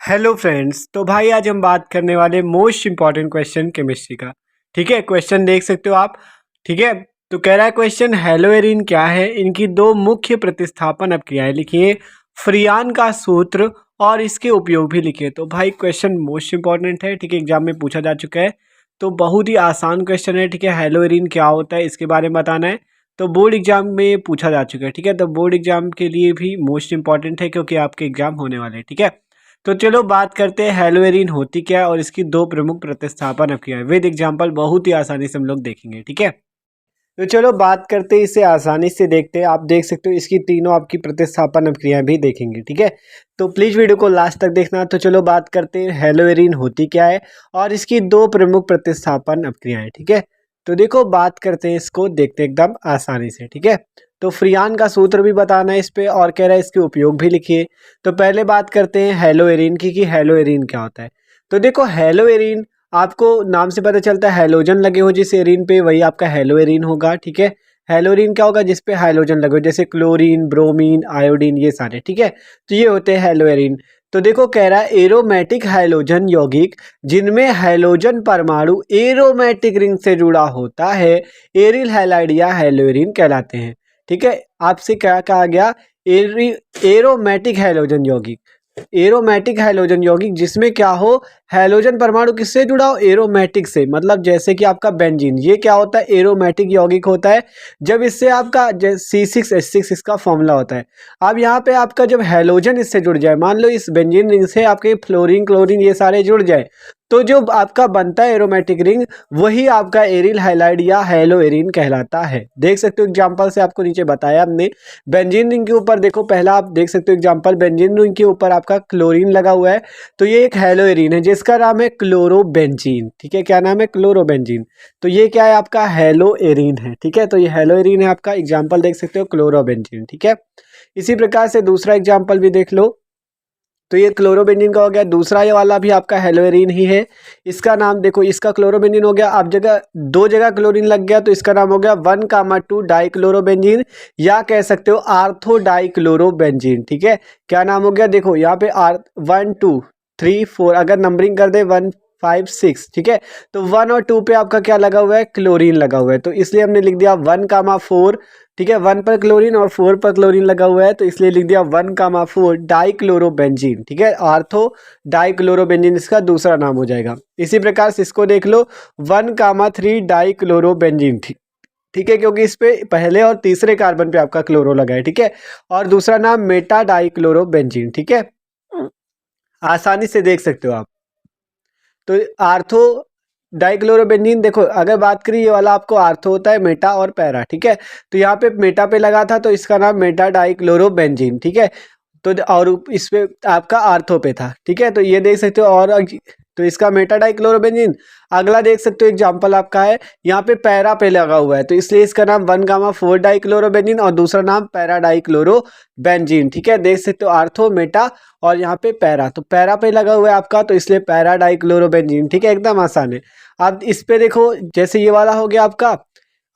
Hello friends. तो भाई आज हम बात करने वाले मोस्ट इंपॉर्टेंट क्वेश्चन केमिस्ट्री का। ठीक है, क्वेश्चन देख सकते हो आप। ठीक है, तो कह रहा है क्वेश्चन हेलोएरिन क्या है, इनकी दो मुख्य प्रतिस्थापन अपक्रियाएं लिखिए, फ्रियान का सूत्र और इसके उपयोग भी लिखिए। तो भाई क्वेश्चन मोस्ट इंपॉर्टेंट है। ठीक है, एग्जाम में पूछा जा चुका है, तो बहुत ही आसान क्वेश्चन है। ठीक है, हेलोएरिन क्या होता है इसके बारे में बताना है। तो बोर्ड एग्जाम में पूछा जा चुका है। ठीक है, तो बोर्ड एग्जाम के लिए भी मोस्ट इंपॉर्टेंट है क्योंकि आपके एग्जाम होने वाले हैं। ठीक है, तो चलो बात करते हैं हेलोएरिन होती क्या है और इसकी दो प्रमुख प्रतिस्थापन अपक्रियाएं विद एग्जांपल बहुत ही आसानी से हम लोग देखेंगे। ठीक है, तो चलो बात करते हैं, इसे आसानी से देखते हैं। आप देख सकते हो इसकी तीनों आपकी प्रतिस्थापन अपक्रियाएं भी देखेंगे। ठीक है, तो प्लीज वीडियो को लास्ट तक देखना। तो चलो बात करते हैं हेलोएरिन होती क्या है और इसकी दो प्रमुख प्रतिस्थापन अपक्रियाएं। ठीक है, तो देखो बात करते हैं, इसको देखते हैं एकदम आसानी से। ठीक है, तो फ्रियान का सूत्र भी बताना है इस पे और कह रहा है इसके उपयोग भी लिखिए। तो पहले बात करते हैं हेलोएरिन की कि हेलोएरिन क्या होता है। तो देखो हेलोएरिन आपको नाम से पता चलता है हेलोजन लगे हो जिस एरिन पे, वही आपका हेलोएरिन होगा। ठीक है, हेलोरिन क्या होगा, जिस पे हाइड्रोजन लगे हो, जैसे क्लोरीन, ब्रोमीन, आयोडीन, ये सारे। ठीक है, तो ये होते हैं हेलोएरिन। तो देखो कह रहा है एरोमेटिक हाइड्रोजन यौगिक जिनमें हाइड्रोजन परमाणु एरोमेटिक रिंग से जुड़ा होता है एरिल हैलाइड या हेलोएरिन कहलाते हैं। ठीक है, आपसे क्या कहा गया, एरोमेटिक हाइड्रोजन यौगिक, एरोमेटिक हाइड्रोजन यौगिक जिसमें क्या हो, हाइड्रोजन परमाणु किससे जुड़ा हो, एरोमेटिक से। मतलब जैसे कि आपका बेंजीन, ये क्या होता है, एरोमेटिक यौगिक होता है। जब इससे आपका C6H6 इसका फॉर्मूला होता है। अब यहाँ पे आपका जब हाइड्रोजन इससे जुड़ जाए, मान लो इस बेंजीन रिंग से आपके फ्लोरीन, क्लोरीन ये सारे जुड़ जाए, तो जो आपका बनता है एरोमेटिक रिंग, वही आपका एरिल हैलाइड या हेलोएरिन कहलाता है। देख सकते हो एग्जांपल से आपको नीचे बताया हमने। बेंजीन रिंग के ऊपर देखो, पहला आप देख सकते हो एग्जांपल, बेंजीन रिंग के ऊपर आपका क्लोरीन लगा हुआ है, तो ये एक हेलोएरिन है जिसका नाम है क्लोरोबेंजीन। ठीक है, क्या नाम है, क्लोरोबेंजीन। तो ये क्या है, आपका हेलोएरिन है। ठीक है, तो ये हेलोएरिन है आपका, एग्जाम्पल देख सकते हो क्लोरोबेंजीन। ठीक है, इसी प्रकार से दूसरा एग्जाम्पल भी देख लो। तो ये क्लोरोबेंजीन का हो गया। दूसरा ये वाला भी आपका हेलोएरिन ही है, इसका नाम देखो, इसका क्लोरोबेंजीन हो गया। अब जगह दो जगह क्लोरीन लग गया तो इसका नाम हो गया 1,2 डाइक्लोरोबेंजीन, या कह सकते हो आर्थो डाइक्लोरोबेंजीन। ठीक है, क्या नाम हो गया, देखो यहाँ पे 1 2 3 4, अगर नंबरिंग कर दे 1 5 6। ठीक है, तो 1 और 2 पे आपका क्या लगा हुआ है, क्लोरीन लगा हुआ है, तो इसलिए हमने लिख दिया 1,4। ठीक है, 1 पर क्लोरीन और 4 पर क्लोरीन लगा हुआ है, तो इसलिए लिख दिया 1,4 डाइक्लोरोबेंजीन। ठीक है, आर्थो डाइक्लोरोबेंजीन इसका दूसरा नाम हो जाएगा। इसी प्रकार से इसको देख लो, 1,3 डाइक्लोरोबेंजीन। ठीक है, क्योंकि इस पे पहले और तीसरे कार्बन पे आपका क्लोरो लगा है। ठीक है, और दूसरा नाम मेटा डाइक्लोरोबेंजीन। ठीक है, आसानी से देख सकते हो आप। तो आर्थो डाइक्लोरोबेंजीन, देखो अगर बात करें, ये वाला आपको आर्थो होता है, मेटा और पैरा। ठीक है, तो यहाँ पे मेटा पे लगा था तो इसका नाम मेटा डाइक्लोरोबेंजीन। ठीक है, तो और इस पे आपका आर्थो पे था। ठीक है, तो ये देख सकते हो। और तो इसका मेटा डाइक्लोरोबेंजीन। अगला देख सकते हो एग्जांपल आपका है, यहाँ पे पैरा पे लगा हुआ है, तो इसलिए इसका नाम 1,4 डाइक्लोरोबेंजीन और दूसरा नाम पैरा डाइक्लोरोबेंजीन। ठीक है, देख सकते हो आर्थो, मेटा और यहाँ पे पैरा, तो पैरा पे लगा हुआ है आपका, तो इसलिए पैरा डाइक्लोरोबेंजीन। ठीक है, एकदम आसान है। अब इस पे देखो, जैसे ये वाला हो गया आपका।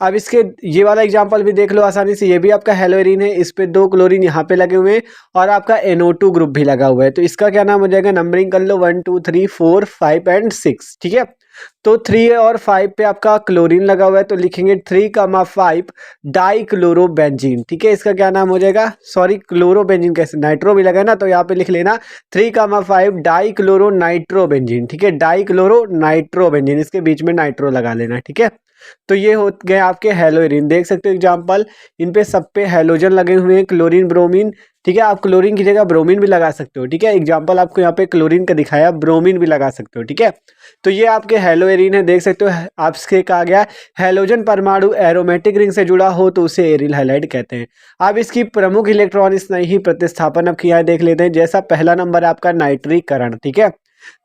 अब इसके ये वाला एग्जांपल भी देख लो आसानी से, ये भी आपका हेलोएरिन है, इस पे 2 क्लोरीन यहाँ पे लगे हुए हैं और आपका NO2 ग्रुप भी लगा हुआ है, तो इसका क्या नाम हो जाएगा, नंबरिंग कर लो 1 2 3 4 5 एंड 6। ठीक है, तो 3 और 5 पे आपका क्लोरीन लगा हुआ है, तो लिखेंगे 3,5 डाइक्लोरोबेंजीन। ठीक है, इसका क्या नाम हो जाएगा, सॉरी क्लोरोबेंजीन कैसे, नाइट्रो भी लगा है ना, तो यहाँ पे लिख लेना 3,5 डाइक्लोरो नाइट्रोबेंजीन। ठीक है, डाइक्लोरो नाइट्रोबेंजीन, इसके बीच में नाइट्रो लगा लेना। ठीक है, तो ये हो गए आपके हेलोएरिन। देख सकते हो एग्जांपल, इन पे सब पे हेलोजन लगे हुए हैं, क्लोरीन, ब्रोमीन। ठीक है, आप क्लोरीन की जगह ब्रोमीन भी लगा सकते हो। ठीक है, एग्जांपल आपको यहाँ पे क्लोरीन का दिखाया, ब्रोमीन भी लगा सकते हो। ठीक है, तो ये आपके हेलोएरिन है। देख सकते हो आपसे कहा गया हेलोजन परमाणु एरोमेटिक रिंग से जुड़ा हो तो उसे एरिल हैलाइड कहते हैं। अब इसकी प्रमुख इलेक्ट्रॉन स्नेही प्रतिस्थापन अब किया देख लेते हैं। जैसा पहला नंबर है आपका नाइट्रीकरण। ठीक है,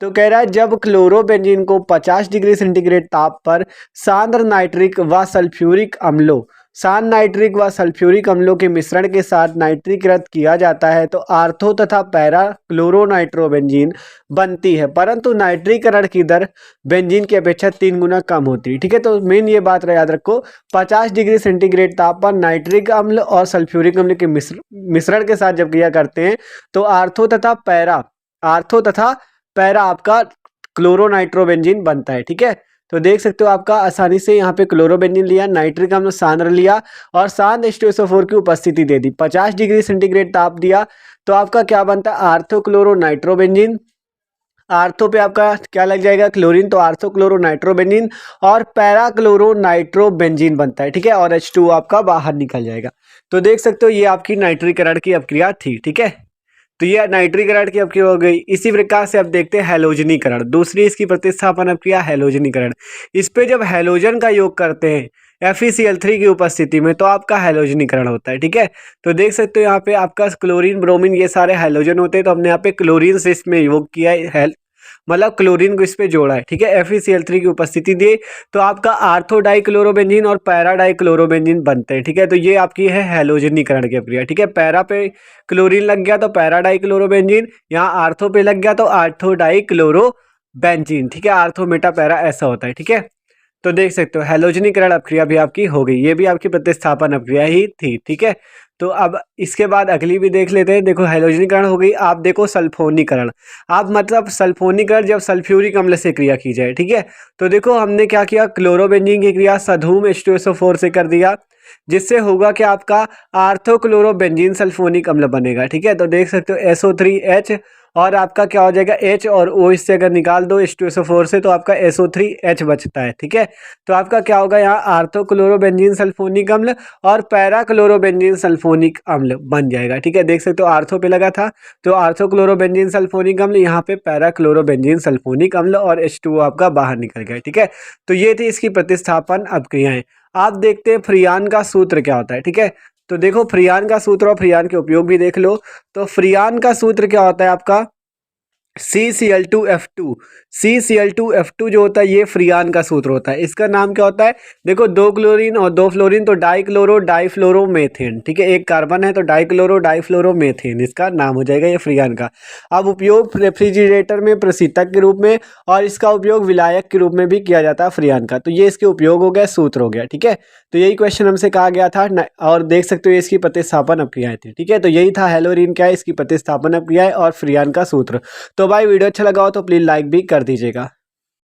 तो कह रहा है जब क्लोरोबेंजीन को 50 डिग्री सेंटीग्रेड ताप पर सांद्र नाइट्रिक व सल्फ्यूरिक अम्लों, सान नाइट्रिक व सल्फ्यूरिक अम्लों के मिश्रण के साथ नाइट्रीकृत किया जाता है तो आर्थो तथा पैरा क्लोरोनाइट्रोबेंजीन बनती है, परंतु नाइट्रीकरण की दर बेंजीन की अपेक्षा 3 गुना कम होती है। ठीक है, तो मेन ये बात याद रखो, 50 डिग्री सेंटीग्रेड ताप पर नाइट्रिक अम्ल और सल्फ्यूरिक अम्ल के मिश्रण के साथ जब क्रिया करते हैं तो आर्थो तथा पैरा आर्थो तथा पैरा आपका क्लोरोनाइट्रोबेंजीन बनता है। ठीक है, तो देख सकते हो आपका आसानी से यहाँ पे क्लोरोबेंजीन लिया, नाइट्रिक अम्ल सांद्र लिया और शांत H2SO4 की उपस्थिति दे दी, 50 डिग्री सेंटीग्रेड ताप दिया, तो आपका क्या बनता है, आर्थो क्लोरोनाइट्रोबेंजीन। आर्थो पे आपका क्या लग जाएगा, क्लोरीन, तो आर्थो क्लोरो नाइट्रोबेंजीन और पैरा क्लोरो नाइट्रोबेंजीन बनता है। ठीक है, और H2 आपका बाहर निकल जाएगा। तो देख सकते हो ये आपकी नाइट्रीकरण की अपक्रिया थी। ठीक है, तो ये नाइट्रीकरण की अपक्रिया हो गई। इसी प्रकार से अब देखते हैं हैलोजनीकरण, दूसरी इसकी प्रतिस्थापन अपक्रिया हैलोजनीकरण। इस पे जब हैलोजन का योग करते हैं FeCl3 की उपस्थिति में तो आपका हैलोजनीकरण होता है। ठीक है, तो देख सकते हो यहाँ पे आपका क्लोरीन ब्रोमीन ये सारे हैलोजन होते हैं, तो हमने यहाँ पे क्लोरीन से इसमें योग किया है, मतलब क्लोरीन को इस पे जोड़ा है। ठीक है, FeCl3 की उपस्थिति दी तो आपका आर्थो डाइक्लोरोबेंजीन और पैरा डाइक्लोरोबेंजीन बनते हैं। ठीक है, तो ये आपकी है हैलोजनीकरण की प्रक्रिया। ठीक है, पैरा पे क्लोरीन लग गया तो पैरा डाइक्लोरोबेंजीन, यहाँ आर्थो पे लग गया तो आर्थो डाइक्लोरोबेंजीन। ठीक है, आर्थो मेटा पैरा ऐसा होता है। ठीक है, तो देख सकते हो हैलोजनीकरण अपक्रिया भी आपकी हो गई, ये भी आपकी प्रतिस्थापन अपक्रिया ही थी। ठीक है, तो अब इसके बाद अगली भी देख लेते हैं। देखो हैलोजनीकरण हो गई, आप देखो सल्फोनीकरण। आप मतलब सल्फोनीकरण जब सल्फ्यूरिक अम्ल से क्रिया की जाए। ठीक है, तो देखो हमने क्या किया, क्लोरोबेंजीन की क्रिया सधूम H2SO4 से कर दिया, जिससे होगा कि आपका आर्थोक्लोरोबेंजीन सल्फोनिक अम्ल बनेगा। ठीक है, तो देख सकते हो SO3H और आपका क्या हो जाएगा H और O, इससे अगर निकाल दो H2SO4 से तो आपका SO3H बचता है। ठीक है, तो आपका क्या होगा, यहाँ आर्थोक्लोरोबेंजीन सल्फोनिक अम्ल और पैराक्लोरोबेंजीन सल्फोनिक अम्ल बन जाएगा। ठीक है, देख सकते हो आर्थो पे लगा था तो आर्थोक्लोरोबेंजीन सल्फोनिक अम्ल, यहाँ पे पैराक्लोरोबेंजीन सल्फोनिक अम्ल और H2O आपका बाहर निकल गया। ठीक है, तो ये थी इसकी प्रतिस्थापन अपक्रियाएं। आप देखते हैं फ्रियान का सूत्र क्या होता है। ठीक है, तो देखो फ्रियान का सूत्र और फ्रियान के उपयोग भी देख लो। तो फ्रियान का सूत्र क्या होता है आपका, CCl2F2। CCl2F2 जो होता है ये फ्रियान का सूत्र होता है। इसका नाम क्या होता है, देखो 2 क्लोरीन और 2 फ्लोरीन तो डाइक्लोरो डाइफ्लोरोमेथेन। ठीक है, एक कार्बन है तो डाइक्लोरो डाइफ्लोरोमेथेन इसका नाम हो जाएगा ये फ्रियान का। अब उपयोग रेफ्रिजरेटर में प्रशीतक के रूप में और इसका उपयोग विलायक के रूप में भी किया जाता है फ्रियान का। तो ये इसके उपयोग हो गया, सूत्र हो गया। ठीक है, तो यही क्वेश्चन हमसे कहा गया था और देख सकते हो ये इसकी प्रतिस्थापन अपक्रियाएं थी। ठीक है, तो यही था हेलोरीन क्या है, इसकी प्रतिस्थापन अपक्रियाएं और फ्रियान का सूत्र। तो भाई वीडियो अच्छा लगा हो तो प्लीज़ लाइक भी कर दीजिएगा।